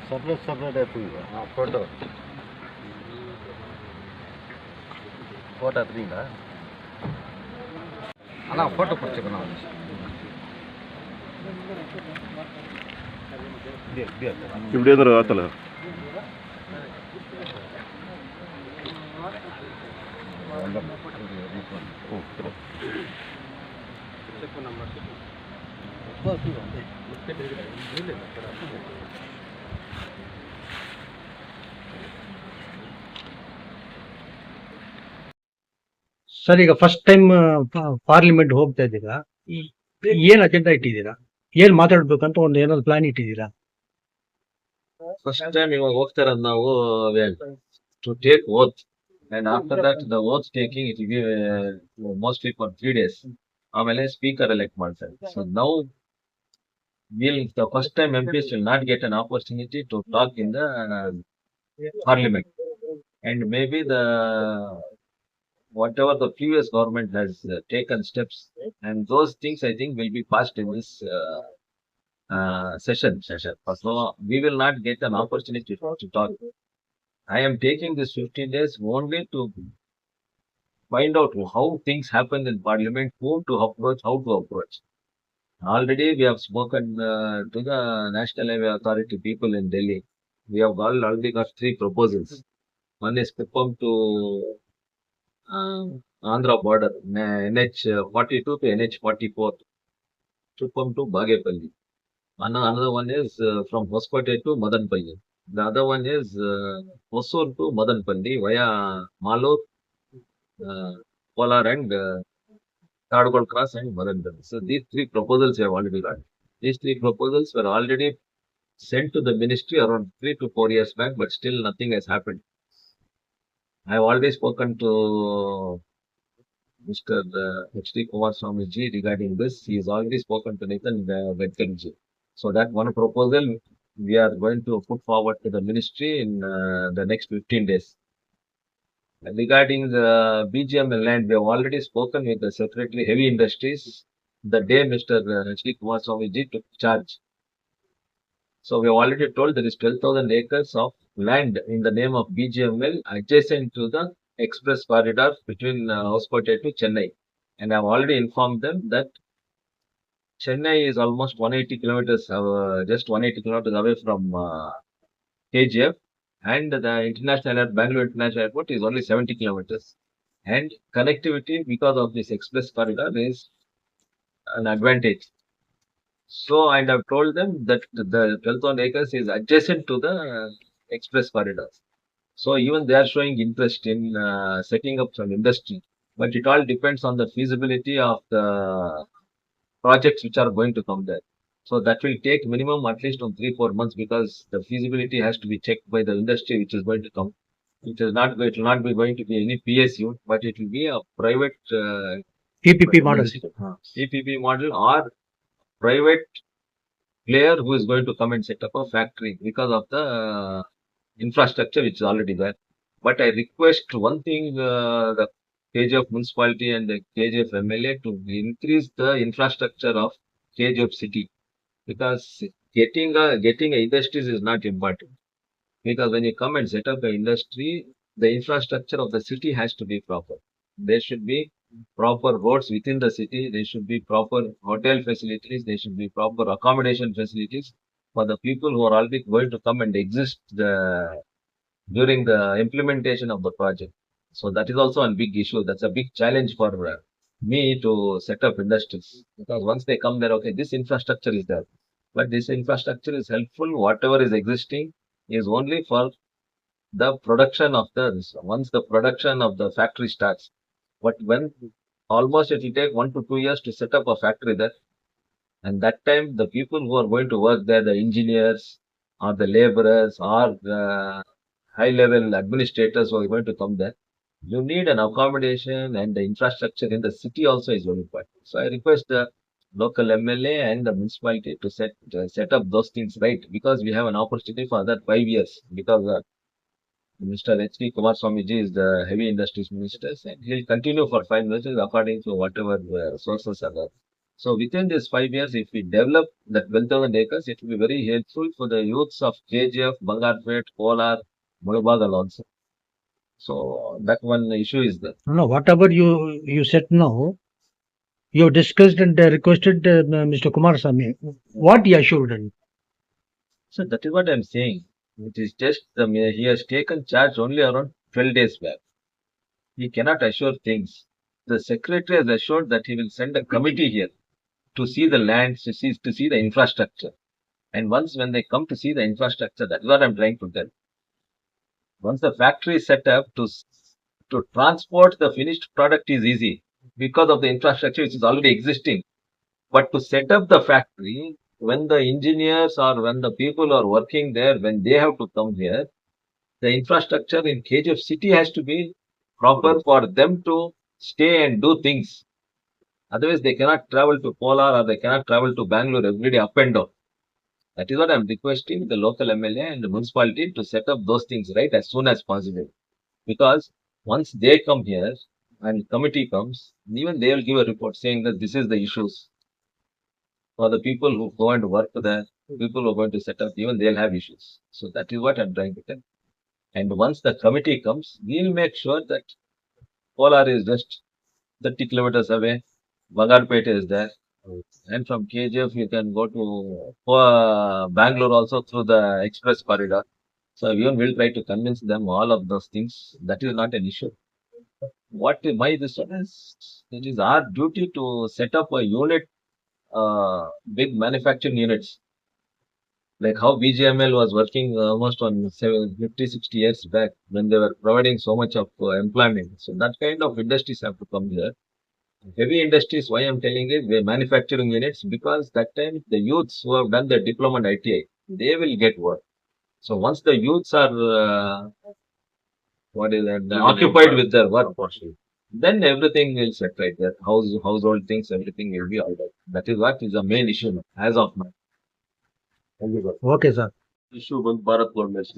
separate photo எடுத்தீங்களா? ஆனால் photo பிடிச்சிக்கணும். இப்படி வந்து ஆத்தல ಸರ್, ಈಗ ಫಸ್ಟ್ ಟೈಮ್ ಪಾರ್ಲಿಮೆಂಟ್ ಹೋಗ್ತಾ ಇದ್ದೀರಾ, ಏನ್ ಅಜೆಂಡಾ ಇಟ್ಟಿದ್ದೀರಾ? ಏನ್ ಮಾತಾಡ್ಬೇಕಂತ ಒಂದು ಏನಾದ್ರು ಪ್ಲಾನ್ ಇಟ್ಟಿದ್ದೀರಾ? ಫಸ್ಟ್ ಟೈಮ್ ಇವಾಗ ಹೋಗ್ತಾ ಇರೋದು ನಾವು to take oath, and after that the oath taking it give mostly for 3 days. ಆಮೇಲೆ ಸ್ಪೀಕರ್ ಎಲೆಕ್ಟ್ ಮಾಡ್ತಾರೆ. So now the first time MPs will not get an opportunity to talk in the parliament, and maybe whatever the previous government has taken steps, and those things I think will be passed in this session. So we will not get an opportunity to talk. I am taking this 15 days only to find out how things happen in parliament, whom to approach, how to approach. Already we have spoken to the National Highway Authority people in Delhi. We have already got 3 proposals. One is Kuppam to Andhra border, NH 42 to NH 44, Kuppam to Bagepalli. Another one is from Hoskote to Madanpalli. The other one is Hosur to Madanpalli via Malur, Kolar and Tadgol Cross and Madanpalli. So these 3 proposals we have already got. These 3 proposals were already sent to the ministry around 3 to 4 years back, but still nothing has happened. I have already spoken to Mr. H.D. Kumaraswamy ji regarding this. He has already spoken to Nitin Gadkari ji. So that one proposal we are going to put forward to the ministry in the next 15 days. Regarding the BGML land, we have already spoken with the Secretary Heavy Industries the day Mr. H.D. Kumaraswamy ji took charge. So we have already told there is 12,000 acres of land in the name of BGML adjacent to the express corridor between Hoskote to Chennai. And I have already informed them that Chennai is almost 180 kilometers, just 180 kilometers away from KGF, and the Bangalore International Airport is only 70 kilometers. And connectivity because of this express corridor is an advantage. So, and I've told them that the 12,000 acres is adjacent to the express corridors. So even they are showing interest in setting up some industry, but it all depends on the feasibility of the projects which are going to come there. So that will take minimum at least 3-4 months, because the feasibility has to be checked by the industry which is going to come. It will not be going to be any PSU, but it will be a private PPP model. PPP model or private player who is going to come and set up a factory because of the infrastructure which is already there. But I request one thing, the KGF municipality and the KGF MLA to increase the infrastructure of KGF city, because getting a industries is not important. Because when you come and set up an industry, the infrastructure of the city has to be proper. There should be proper roads within the city. There should be proper hotel facilities. There should be proper accommodation facilities for the people who are already going to come and exist during the implementation of the project. So that is also a big issue. That's a big challenge for me to set up industries, because once they come there, okay, this infrastructure is there, but this infrastructure is helpful. Whatever is existing is only for the production of once the production of the factory starts. But when almost it will take 1 to 2 years to set up a factory there, and that time the people who are going to work there, the engineers or the laborers or the high level administrators who are going to come there, you need an accommodation, and the infrastructure in the city also is very important. So I request the local MLA and the municipality to set up those things right, because we have an opportunity for that 5 years, because Mr. H.D. Kumaraswamy ji is the heavy industries minister, and he'll continue for 5 years according to whatever sources are there. So within these 5 years, if we develop that 12,000 acres, it will be very helpful for the youths of KGF, Bangarpet, Kolar, Murubagal also. So that one issue is there. No, whatever you said now, you discussed and requested Mr. Kumarasamy. What he assured? So that is what I'm saying. It is just he has taken charge only around 12 days back. He cannot assure things. The secretary has assured that he will send a committee here to see the lands, to see the infrastructure. And once when they come to see the infrastructure, that is what I'm trying to tell. Once the factory is set up, to transport the finished product is easy because of the infrastructure which is already existing. But to set up the factory, when the engineers or when the people are working there, when they have to come here, the infrastructure in KGF city has to be proper for them to stay and do things. Otherwise, they cannot travel to Kolar or they cannot travel to Bangalore every day up and down. That is what I'm requesting the local MLA and the municipality to set up those things right as soon as possible. Because once they come here and committee comes, even they will give a report saying that this is the issues. For the people who go and work there, people who are going to set up, even they'll have issues. So that is what I'm trying to tell. And once the committee comes, we'll make sure that Kolar is just 30 kilometers away, Bangarpet is there, and from KGF you can go to Bangalore also through the express corridor. So even we'll try to convince them all of those things. That is not an issue. What my this one is, it is our duty to set up a unit, big manufacturing units, like how BGML was working almost on 50, 60 years back when they were providing so much of employment. So that kind of industries have to come here. Heavy industries, why I'm telling is the manufacturing units, because that time the youths who have done their diploma and ITI, they will get work. So once the youths are occupied with their work, then everything will set right there. Household things, everything will be all right. That is what is the main issue now, as of now. Okay, sir. Issue ಬಂದು Bharat government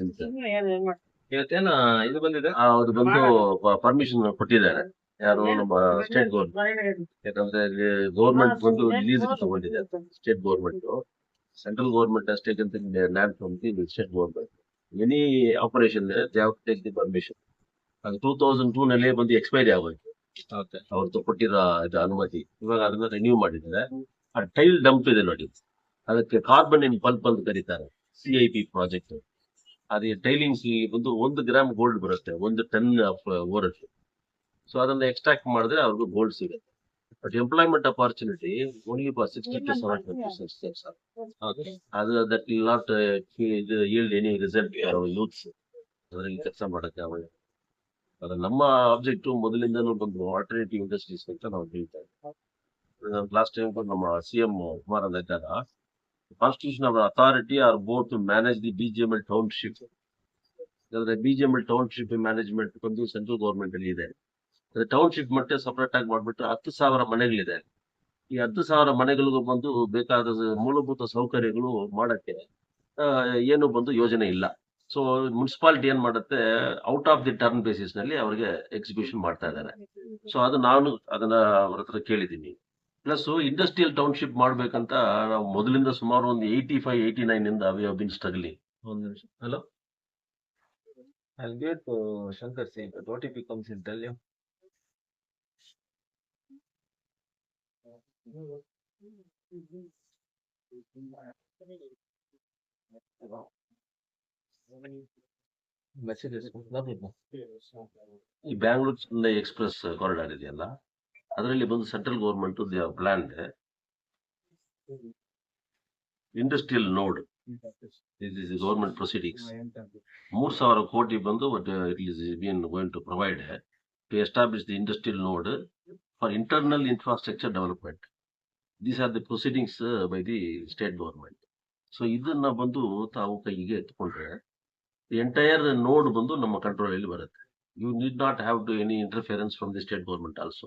ಇವತ್ತೇನ ಇದು ಬಂದಿದೆ. ಅವ್ರು ಬಂದು permission ಕೊಟ್ಟಿದ್ದಾರೆ, ಯಾರು ನಮ್ಮ state government. ಯಾಕಂದ್ರೆ government ಬಂದು ರಿಲೀಸ್ ತಗೊಂಡಿದೆ. State government, central government has taken the land from the state government. Any operation they have to take the permission. ಅದು 2002 ನಲ್ಲಿ ಬಂದು ಎಕ್ಸ್ಪೈರಿ ಆಗೋಯ್ತು ಅವ್ರದ್ದು ಕೊಟ್ಟಿರೋ ಇದು ಅನುಮತಿ. ಇವಾಗ ಅದನ್ನ ರಿನ್ಯೂ ಮಾಡಿದ್ದಾರೆ. ಆ ಟೈಲ್ ಡಂಪ್ ಇದೆ ನೋಡಿ, ಅದಕ್ಕೆ ಕಾರ್ಬನ್ ಇನ್ ಪಲ್ಪ್ ಅಂತ ಕರೀತಾರೆ, CIP ಪ್ರಾಜೆಕ್ಟ್. ಅದೇ ಟೈಲಿಂಗ್ಸ್ ಬಂದು 1 ಗ್ರಾಮ್ ಗೋಲ್ಡ್ ಬರುತ್ತೆ, 1 ಟನ್ ಆಫ್ ಓರಕ್ಕೆ. ಸೊ ಅದನ್ನ ಎಕ್ಸ್ಟ್ರಾಕ್ಟ್ ಮಾಡಿದ್ರೆ ಅವ್ರಿಗೆ ಗೋಲ್ಡ್ ಸಿಗುತ್ತೆ. But employment opportunity only for 60 to 70%. ಅದು that will not yield any result youths ಅದರಲ್ಲಿ ಕೆಲಸ ಮಾಡಕ್ಕೆ ಆಗೋದು. ಅದು ನಮ್ಮ ಆಬ್ಜೆಕ್ಟಿವ್ ಮೊದಲಿಂದನೂ ಬಂದು ಆಲ್ಟರ್ನೇಟಿವ್ ಇಂಡಸ್ಟ್ರೀಸ್ ಅಂತ ನಾವು ಹೇಳ್ತಾ ಇದ್ದೀವಿ. ಲಾಸ್ಟ್ ಟೈಮ್ ನಮ್ಮ CM ಕುಮಾರ್ ಇದ್ದಾಗ constitution of authority or board to manage the BGML township. BGML township management ಬಂದು ಸೆಂಟ್ರಲ್ ಗೌರ್ಮೆಂಟ್ ಅಲ್ಲಿ ಇದೆ. ಟೌನ್ಶಿಪ್ ಮಟ್ಟ ಸಪರೇಟ್ ಆಗಿ ಮಾಡ್ಬಿಟ್ಟು 10,000 ಮನೆಗಳಿದೆ. ಈ 10,000 ಮನೆಗಳಿಗೂ ಬಂದು ಬೇಕಾದ ಮೂಲಭೂತ ಸೌಕರ್ಯಗಳು ಮಾಡಕ್ಕೆ ಏನು ಬಂದು ಯೋಜನೆ ಇಲ್ಲ. ಸೊ ಮುನ್ಸಿಪಾಲಿಟಿ ಏನ್ ಮಾಡುತ್ತೆ, out of the turn basis ನಲ್ಲಿ ಅವರಿಗೆ ಎಕ್ಸಿಕ್ಯೂಷನ್ ಮಾಡ್ತಾ ಇದ್ದಾರೆ. ಸೊ ಅದು ನಾನು ಅದನ್ನ ಅವ್ರ ಹತ್ರ ಕೇಳಿದ್ದೀನಿ. ಪ್ಲಸ್ ಇಂಡಸ್ಟ್ರಿಯಲ್ ಟೌನ್ಶಿಪ್ ಮಾಡ್ಬೇಕಂತ ನಾವು ಮೊದಲಿಂದ ಸುಮಾರು ಒಂದು 85, 89 ಇಂದ ವಿ ಹ್ಯಾವ್ ಬಿನ್ ಸ್ಟ್ರಗ್ಲಿಂಗ್. ಒಂದು ನಿಮಿಷ. Hello, I'll get Shankar saying that OTP comes in, tell you. Messages, nothing. ಈ ಬ್ಯಾಂಗ್ಳೂರ್ ಚೆನ್ನೈ ಎಕ್ಸ್ಪ್ರೆಸ್ ಕಾರಿಡಾರ್ ಇದೆಯಲ್ಲ, ಅದರಲ್ಲಿ ಬಂದು central government they have planned industrial node. This is government proceedings. 3,000 crore ಬಂದು it is been going to provide to establish the industrial node for internal infrastructure development. These are the proceedings by the state government. So ಇದನ್ನ ಬಂದು ತಾವು ಕೈಗೆ ಎತ್ಕೊಂಡ್ರೆ entire ನೋಡ್ ಬಂದು ನಮ್ಮ control ಅಲ್ಲಿ ಬರುತ್ತೆ. You need not have to any interference from the state government also.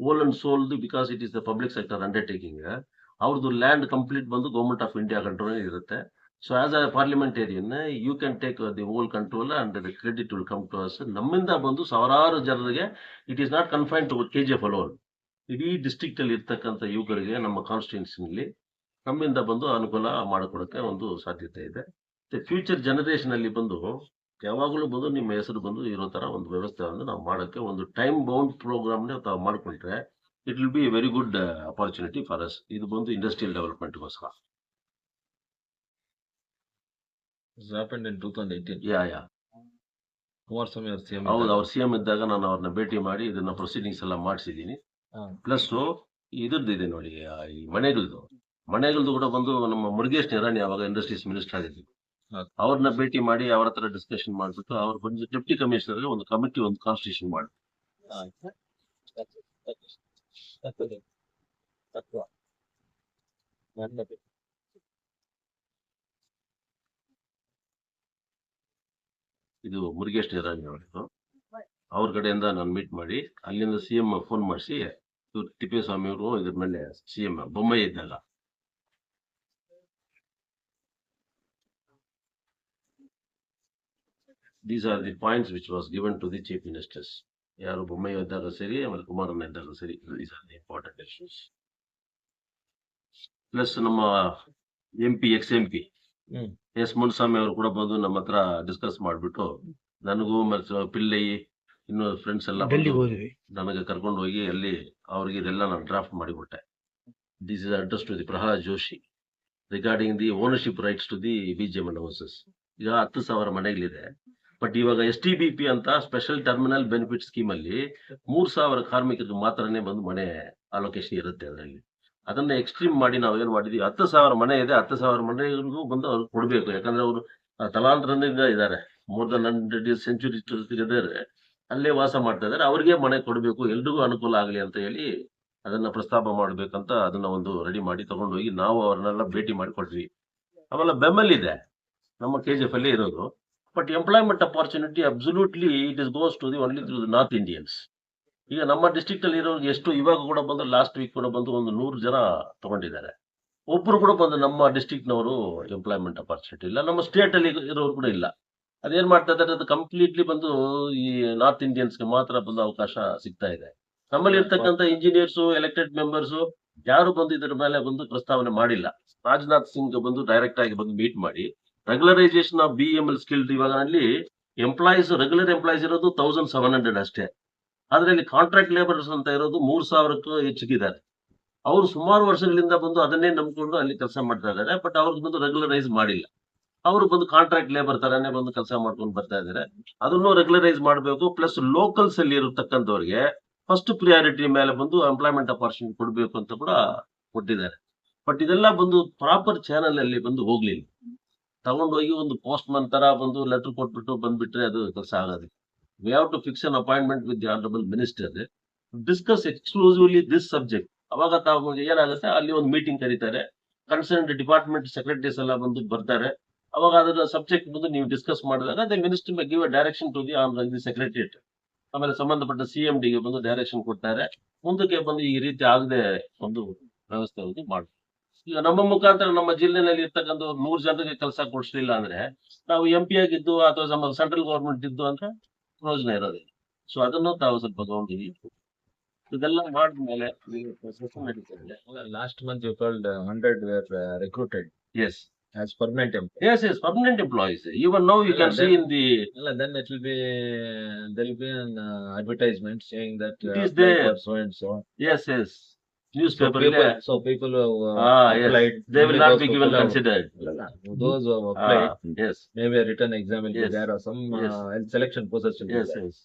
ಓಲ್ ಅಂಡ್ ಸೋಲ್ದು because it is the public sector undertaking, ಅವ್ರದ್ದು ಲ್ಯಾಂಡ್ ಕಂಪ್ಲೀಟ್ ಬಂದು ಗೌರ್ಮೆಂಟ್ ಆಫ್ ಇಂಡಿಯಾ ಕಂಟ್ರೋಲ್ ಇರುತ್ತೆ. So as a parliamentarian you can take the whole control and the credit will come to us. ನಮ್ಮಿಂದ ಬಂದು ಸಾವಿರಾರು ಜನರಿಗೆ it is not confined to KGF alone. ಇಡೀ district ಅಲ್ಲಿ ಇರ್ತಕ್ಕಂಥ ಯುವಕರಿಗೆ ನಮ್ಮ ಕಾನ್ಸ್ಟಿಟ್ಯೂನ್ಸಿನಲ್ಲಿ ನಮ್ಮಿಂದ ಬಂದು ಅನುಕೂಲ ಮಾಡಿಕೊಡಕ್ಕೆ ಒಂದು ಸಾಧ್ಯತೆ ಇದೆ. ಫ್ಯೂಚರ್ ಜನರೇಷನ್ ಅಲ್ಲಿ ಬಂದು ಯಾವಾಗಲೂ ಬಂದು ನಿಮ್ಮ ಹೆಸರು ಬಂದು ಇರೋ ತರ ಒಂದು ವ್ಯವಸ್ಥೆಯನ್ನು ನಾವು ಮಾಡಕ್ಕೆ ಒಂದು ಟೈಮ್ ಬೌಂಡ್ ಪ್ರೋಗ್ರಾಮ್ ತಾವು ಮಾಡ್ಕೊಂಡ್ರೆ it will be very good opportunity for us. ಇದು ಬಂದು ಇಂಡಸ್ಟ್ರಿಯಲ್ ಡೆವಲಪ್ಮೆಂಟ್ಗೋಸ್ಕರ. This happened in 2018. ಯಾ ಕುಮಾರಸ್ವಾಮಿ ಅವ್ರ CM ಹೌದು, ಅವ್ರ CM ಇದ್ದಾಗ ನಾನು ಅವ್ರನ್ನ ಭೇಟಿ ಮಾಡಿ ಇದನ್ನ ಪ್ರೊಸೀಡಿಂಗ್ಸ್ ಎಲ್ಲ ಮಾಡಿಸಿದ್ದೀನಿ. ಪ್ಲಸ್ ಇದ್ರದ್ದು ಇದೆ ನೋಡಿ, ಈ ಮನೆಗಳದ್ದು ಕೂಡ ಬಂದು ನಮ್ಮ ಮುರುಗೇಶ್ ನಿರಾಣಿ ಅವಾಗ ಇಂಡಸ್ಟ್ರೀಸ್ ಮಿನಿಸ್ಟರ್ ಆಗಿದ್ವಿ. ಅವ್ರನ್ನ ಭೇಟಿ ಮಾಡಿ ಅವ್ರ ಹತ್ರ ಡಿಸ್ಕಷನ್ ಮಾಡ್ಬಿಟ್ಟು ಅವ್ರು ಬಂದು ಡೆಪ್ಟಿ ಕಮಿಷನರ್ ಒಂದು ಕಮಿಟಿ ಒಂದು ಕಾನ್ಸ್ಟಿಟ್ಯೂಷನ್ ಮಾಡಿ ಇದು ಮುರುಗೇಶ್ ನಿರಾಣಿ ಅವರಿದ್ದು. ಅವ್ರ ಕಡೆಯಿಂದ ನಾನು ಮೀಟ್ ಮಾಡಿ ಅಲ್ಲಿಂದ CM ಫೋನ್ ಮಾಡಿಸಿ ಇವ್ರು ತಿಪ್ಪೇಸ್ವಾಮಿ ಅವರು ಇದ್ರ ಮೇಲೆ CM ಬೊಮ್ಮಾಯಿ ಇದ್ದಾಗ these are the points which was given to the chief ministers. ಯಾರು ಬೊಮ್ಮಾಯಿ ಇದ್ದಾಗ ಸರಿ, ಆಮೇಲೆ ಕುಮಾರಣ್ಣ ಇದ್ದಾಗ ಸರಿ. These are the important issues. Plus ನಮ್ಮ MP ex-MP ಎಸ್ ಮುನ್ಸ್ವಾಮಿ ಅವರು ಕೂಡ ಬಂದು ನಮ್ಮ ಹತ್ರ ಡಿಸ್ಕಸ್ ಮಾಡ್ಬಿಟ್ಟು ನನಗೂ ಮತ್ತು ಪಿಳ್ಳೈ ಇನ್ನು ಫ್ರೆಂಡ್ಸ್ ಎಲ್ಲ ಡೆಲ್ಲಿಗೆ ಹೋದ್ವಿ. ನನಗೆ ಕರ್ಕೊಂಡು ಹೋಗಿ ಅಲ್ಲಿ ಅವ್ರಿಗೆ ಇದೆಲ್ಲ ನಾನು ಡ್ರಾಫ್ಟ್ ಮಾಡಿಬಿಟ್ಟೆ. This is address to the Prahlad Joshi regarding the ownership rights to the BGML houses. ಈಗ 10,000 ಮನೆಗಳಿದೆ. ಬಟ್ ಇವಾಗ STBP ಅಂತ ಸ್ಪೆಷಲ್ ಟರ್ಮಿನಲ್ ಬೆನಿಫಿಟ್ ಸ್ಕೀಮ್ ಅಲ್ಲಿ 3,000 ಕಾರ್ಮಿಕರಿಗೆ ಮಾತ್ರನೇ ಬಂದು ಮನೆ ಅಲೋಕೇಶನ್ ಇರುತ್ತೆ. ಅದರಲ್ಲಿ ಅದನ್ನ ಎಕ್ಸ್ಟ್ರೀಮ್ ಮಾಡಿ ನಾವು ಏನ್ ಮಾಡಿದ್ವಿ, 10,000 ಮನೆ ಇದೆ, 10,000 ಮನೆಗಳಿಗೂ ಬಂದು ಅವ್ರು ಕೊಡ್ಬೇಕು. ಯಾಕಂದ್ರೆ ಅವರು ತಲಾಂತರದಿಂದ ಇದ್ದಾರೆ, ಮೋರ್ ದನ್ 100 ಸೆಂಚುರಿ ಇದ್ದಾರೆ, ಅಲ್ಲೇ ವಾಸ ಮಾಡ್ತಾ ಇದ್ದಾರೆ. ಅವ್ರಿಗೆ ಮನೆ ಕೊಡಬೇಕು, ಎಲ್ರಿಗೂ ಅನುಕೂಲ ಆಗಲಿ ಅಂತ ಹೇಳಿ ಅದನ್ನ ಪ್ರಸ್ತಾಪ ಮಾಡ್ಬೇಕಂತ ಅದನ್ನ ಒಂದು ರೆಡಿ ಮಾಡಿ ತಗೊಂಡೋಗಿ ನಾವು ಅವ್ರನ್ನೆಲ್ಲ ಭೇಟಿ ಮಾಡಿ ಕೊಟ್ವಿ. ಆಮೇಲೆ ಬೆಮ್ಮಲ್ ಇದೆ ನಮ್ಮ KGF ಅಲ್ಲಿ ಇರೋದು. But employment opportunity absolutely it is goes to the only to the North Indians. ಈಗ ನಮ್ಮ ಡಿಸ್ಟ್ರಿಕ್ಟ್ ಅಲ್ಲಿ ಇರೋರಿಗೆ ಎಷ್ಟು ಇವಾಗ ಕೂಡ ಬಂದು ಲಾಸ್ಟ್ ವೀಕ್ ಕೂಡ ಬಂದು ಒಂದು 100 ಜನ ತಗೊಂಡಿದ್ದಾರೆ. ಒಬ್ರು ಕೂಡ ಬಂದು ನಮ್ಮ ಡಿಸ್ಟ್ರಿಕ್ಟ್ ನವರು ಎಂಪ್ಲಾಯ್ಮೆಂಟ್ ಅಪಾರ್ಚುನಿಟಿ ಇಲ್ಲ. ನಮ್ಮ ಸ್ಟೇಟ್ ಅಲ್ಲಿ ಇರೋರು ಕೂಡ ಇಲ್ಲ. ಅದೇನ್ ಮಾಡ್ತಾ ಇದ್ದಾರೆ, ಅದು ಕಂಪ್ಲೀಟ್ಲಿ ಬಂದು ಈ ನಾರ್ತ್ ಇಂಡಿಯನ್ಸ್ಗೆ ಮಾತ್ರ ಬಂದು ಅವಕಾಶ ಸಿಗ್ತಾ ಇದೆ. ನಮ್ಮಲ್ಲಿ ಇರ್ತಕ್ಕಂಥ ಇಂಜಿನಿಯರ್ಸ್, ಎಲೆಕ್ಟೆಡ್ ಮೆಂಬರ್ಸ್ ಯಾರು ಬಂದು ಇದರ ಮೇಲೆ ಬಂದು ಪ್ರಸ್ತಾವನೆ ಮಾಡಿಲ್ಲ. ರಾಜನಾಥ್ ಸಿಂಗ್ ಬಂದು ಡೈರೆಕ್ಟ್ ಆಗಿ ಬಂದು ಮೀಟ್ ಮಾಡಿ ರೆಗ್ಯುಲರೈಸೇಷನ್ ಆಫ್ BML ಸ್ಕಿಲ್ಡ್ ಇವಾಗ ಅಲ್ಲಿ ಎಂಪ್ಲಾಯೀಸ್ ರೆಗ್ಯುಲರ್ ಎಂಪ್ಲಾಯೀಸ್ ಇರೋದು 1,700 ಅಷ್ಟೇ. ಆದ್ರೆ ಇಲ್ಲಿ ಕಾಂಟ್ರಾಕ್ಟ್ ಲೇಬರ್ಸ್ ಅಂತ ಇರೋದು 3,000ಕ್ಕೂ ಹೆಚ್ಚಿಗಿದ್ದಾರೆ. ಅವರು ಸುಮಾರು ವರ್ಷಗಳಿಂದ ಬಂದು ಅದನ್ನೇ ನಂಬಿಕೊಂಡು ಅಲ್ಲಿ ಕೆಲಸ ಮಾಡ್ತಾ ಇದ್ದಾರೆ. ಬಟ್ ಅವ್ರಿಗೆ ಬಂದು ರೆಗ್ಯುಲರೈಸ್ ಮಾಡಿಲ್ಲ. ಅವರು ಬಂದು ಕಾಂಟ್ರಾಕ್ಟ್ ಲೇಬರ್ ತರಾನೇ ಬಂದು ಕೆಲಸ ಮಾಡ್ಕೊಂಡು ಬರ್ತಾ ಇದ್ದಾರೆ. ಅದನ್ನು ರೆಗ್ಯುಲರೈಸ್ ಮಾಡಬೇಕು. ಪ್ಲಸ್ ಲೋಕಲ್ಸ್ ಅಲ್ಲಿ ಇರತಕ್ಕಂಥವ್ರಿಗೆ ಫಸ್ಟ್ ಪ್ರಿಯಾರಿಟಿ ಮೇಲೆ ಬಂದು ಎಂಪ್ಲಾಯ್ಮೆಂಟ್ ಅಪಾರ್ಚುನಿಟಿ ಕೊಡಬೇಕು ಅಂತ ಕೂಡ ಕೊಟ್ಟಿದ್ದಾರೆ. ಬಟ್ ಇದೆಲ್ಲ ಬಂದು ಪ್ರಾಪರ್ ಚಾನಲ್ ಅಲ್ಲಿ ಬಂದು ಹೋಗ್ಲಿಲ್ಲ. ತಗೊಂಡೋಗಿ ಒಂದು ಪೋಸ್ಟ್ ಮನ್ ತರ ಬಂದು ಲೆಟರ್ ಕೊಟ್ಬಿಟ್ಟು ಬಂದ್ಬಿಟ್ರೆ ಅದು ಕೆಲಸ ಆಗೋದಿಲ್ಲ. We have to fix an appointment with the honourable minister, discuss exclusively this subject. ಅವಾಗ ತಾವು ಏನಾಗುತ್ತೆ, ಅಲ್ಲಿ ಒಂದು ಮೀಟಿಂಗ್ ಕರೀತಾರೆ, ಕನ್ಸರ್ನ್ ಡಿಪಾರ್ಟ್ಮೆಂಟ್ ಸೆಕ್ರೆಟರೀಸ್ ಎಲ್ಲ ಬಂದು ಬರ್ತಾರೆ. ಅವಾಗ ಅದರ ಸಬ್ಜೆಕ್ಟ್ ಬಂದು ನೀವು ಡಿಸ್ಕಸ್ ಮಾಡಿದಾಗ the minister may give a direction to the secretariat. ಆಮೇಲೆ ಸಂಬಂಧಪಟ್ಟ CMD ಗೆ ಬಂದು ಡೈರೆಕ್ಷನ್ ಕೊಡ್ತಾರೆ. ಮುಂದಕ್ಕೆ ಬಂದು ಈ ರೀತಿ ಆಗದೆ ಒಂದು ವ್ಯವಸ್ಥೆ ಒಂದು ಮಾಡಿ. ಈಗ ನಮ್ಮ ಮುಖಾಂತರ ನಮ್ಮ ಜಿಲ್ಲೆನಲ್ಲಿ ಇರ್ತಕ್ಕಂಥ 100 ಜನರಿಗೆ ಕೆಲಸ ಕೊಡಿಸ್ಲಿಲ್ಲ ಅಂದ್ರೆ ನಾವು MP ಆಗಿದ್ದು ಅಥವಾ ಸೆಂಟ್ರಲ್ ಗೌರ್ಮೆಂಟ್ ಇದ್ದು ಅಂದ್ರೆ ಪ್ರಯೋಜನ ಇರೋದಿಲ್ಲ. ಸೊ ಅದನ್ನು ತಾವು ಸ್ವಲ್ಪ ಗಮನಿಸಿ. ಇದೆಲ್ಲ ಮಾಡಿದ್ಮೇಲೆ Last month you called 100 were recruited yes as permanent employees. yes permanent employees. Even now you can see in the Then it will be there will be an advertisement saying that It is apply there. for so and so. yes newspaper So people who yes applied, they will only not those be who given could have- considered. Those who have applied, yes maybe a written exam will be Yes. there or some Yes. selection process will be yes there. yes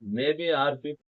Maybe our people